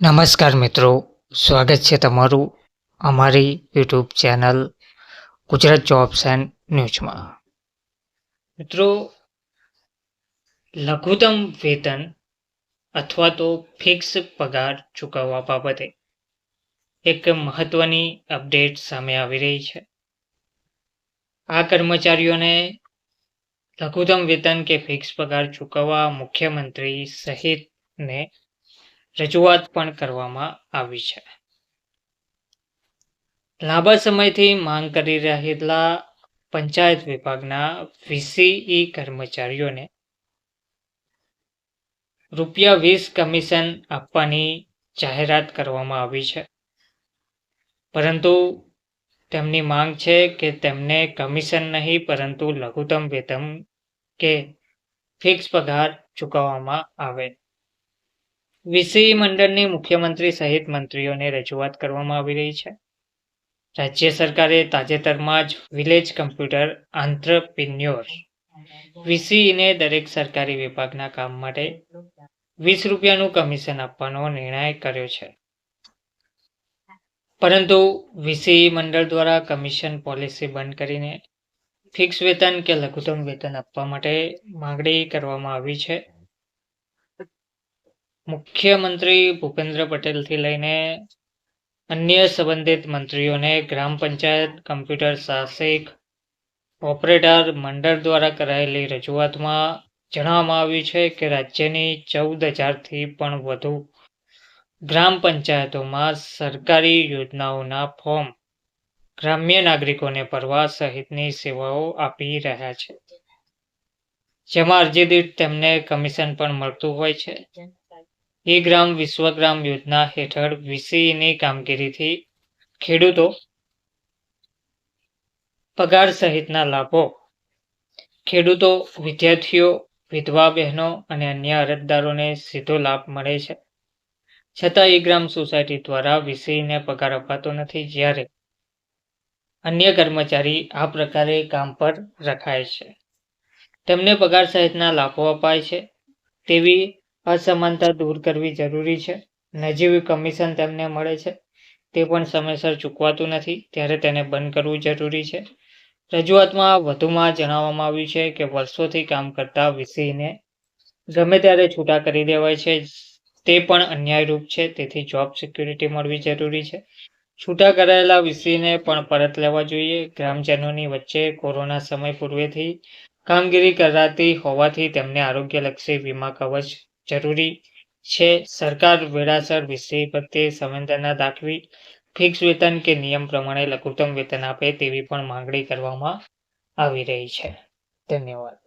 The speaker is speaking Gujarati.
નમસ્કાર મિત્રો, સ્વાગત છે તમારું અમારી YouTube channel Gujarat jobs and ન્યૂઝમાં. મિત્રો, લઘુત્તમ વેતન અથવા તો ફિક્સ પગાર ચૂકવવા બાબતે એક મહત્વની અપડેટ સામે આવી રહી છે. આ કર્મચારીઓને લઘુત્તમ વેતન કે ફિક્સ પગાર ચૂકવવા મુખ્યમંત્રી સહિતને રજૂઆત પણ કરવામાં આવી છે. લાંબા સમયથી માંગ કરી રહેલા પંચાયત વિભાગના વીસીઈ કર્મચારીઓને ₹20 કમિશન આપવાની જાહેરાત કરવામાં આવી છે, પરંતુ તેમની માંગ છે કે તેમને કમિશન નહીં પરંતુ લઘુત્તમ વેતન કે ફિક્સ પગાર ચૂકવવામાં આવે. વીસીઈ મંડળની મુખ્યમંત્રી સહિત મંત્રીઓને રજૂઆત કરવામાં આવી રહી છે. રાજ્ય સરકારે તાજેતરમાં જ વિલેજ કમ્પ્યુટર આંત્રપ્રિન્યોર વીસીઈને દરેક સરકારી વિભાગના કામ માટે ₹20નું કમિશન આપવાનો નિર્ણય કર્યો છે, પરંતુ વીસીઈ મંડળ દ્વારા કમિશન પોલિસી બંધ કરીને ફિક્સ વેતન કે લઘુત્તમ વેતન આપવા માટે માંગણી કરવામાં આવી છે. મુખ્યમંત્રી ભૂપેન્દ્ર પટેલથી લઈને અન્ય સંબંધિત મંત્રીઓને ગ્રામ પંચાયત કમ્પ્યુટર શાસિક ઓપરેટર મંડળ દ્વારા કરાયેલી રજૂઆતમાં જણાવવામાં આવ્યું છે કે રાજ્યની 14,000થી પણ વધુ ગ્રામ પંચાયતોમાં સરકારી યોજનાઓના ફોર્મ ગ્રામ્ય નાગરિકોને ભરવા સહિતની સેવાઓ આપી રહ્યા છે, જેમાં અરજી દીઠ તેમને કમિશન પણ મળતું હોય છે. ઈ-ગ્રામ વિશ્વગ્રામ યોજના હેઠળ વીસીઈની કામગીરીથી ખેડૂતો પગાર સહિતના લાભો ખેડૂતો, વિદ્યાર્થીઓ, વિધવા બહેનો અને અન્ય અરજદારોને સીધો લાભ મળે છે. છતાં ઈ-ગ્રામ સોસાયટી દ્વારા વીસીઈને પગાર અપાતો નથી, જ્યારે અન્ય કર્મચારી આ પ્રકારે કામ પર રખાય છે. તેમને પગાર સહિતના લાભો અપાય છે તેવી અસમાનતા દૂર કરવી જરૂરી છે. નજીવું કમિશન તેમને મળે છે તે પણ સમયસર ચૂકવાતું નથી, ત્યારે તેને બંધ કરવું જરૂરી છે. રજૂઆતમાં વધુમાં જણાવવામાં આવ્યું છે કે વર્ષોથી કામ કરતા વીસીઈને ગમે ત્યારે છૂટા કરી દેવાય છે, તે પણ અન્યાયરૂપ છે. તેથી જોબ સિક્યુરિટી મળવી જરૂરી છે. છૂટા કરાયેલા વીસીઈને પણ પરત લેવા જોઈએ. ગ્રામજનોની વચ્ચે કોરોના સમય પૂર્વેથી કામગીરી કરાતી હોવાથી તેમને આરોગ્યલક્ષી વીમા કવચ જરૂરી છે. સરકાર વેળાસર વીસીઈ પ્રત્યે સંવેદના દાખવી ફિક્સ વેતન કે નિયમ પ્રમાણે લઘુત્તમ વેતન આપે તેવી પણ માંગણી કરવામાં આવી રહી છે. ધન્યવાદ.